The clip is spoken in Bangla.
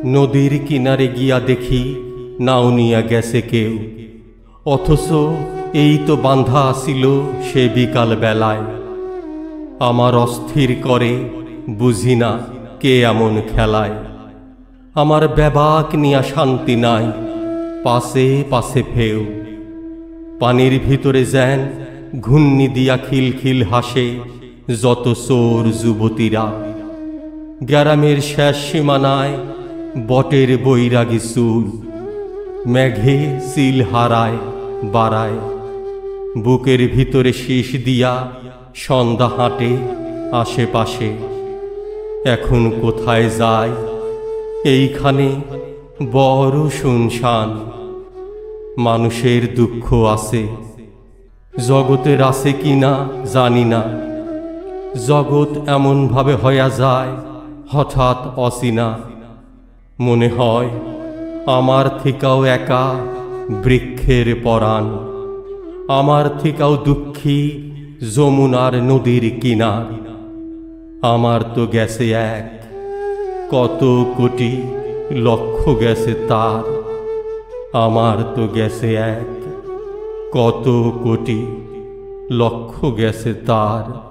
নদীর কিনারে গিয়া দেখি নাও নিয়া গেছে কেউ, অথচ এই তো বাঁধা আসিল সে বিকাল বেলায়। আমার অস্থির করে বুঝি না কে এমন খেলায়। আমার বেবাক নিয়া শান্তি নাই, পাশে পাশে ফেউ। পানির ভিতরে যেন ঘূর্ণি দিয়া খিলখিল হাসে যত চোর যুবতীরা। গ্রামের শেষ সীমানায় বটের বৈরাগী চুল, মেঘে চিল হারায় বাড়ায়। বুকের ভিতরে শীষ দিয়া সন্ধ্যা হাঁটে আশেপাশে। এখন কোথায় যায় এইখানে বড় শুনশান। মানুষের দুঃখ আছে, জগতের আছে কিনা জানি না। জগৎ এমন ভাবে হইয়া যায় হঠাৎ অচিনা। মনে হয় আমার থেকেও একা বৃক্ষের পরাণ, আমার থেকেও দুঃখী যমুনার নদীর কিনার। আমার তো গেছে এক, কত কোটি লক্ষ গেছে তার। আমার তো গেছে এক, কত কোটি লক্ষ গেছে তার।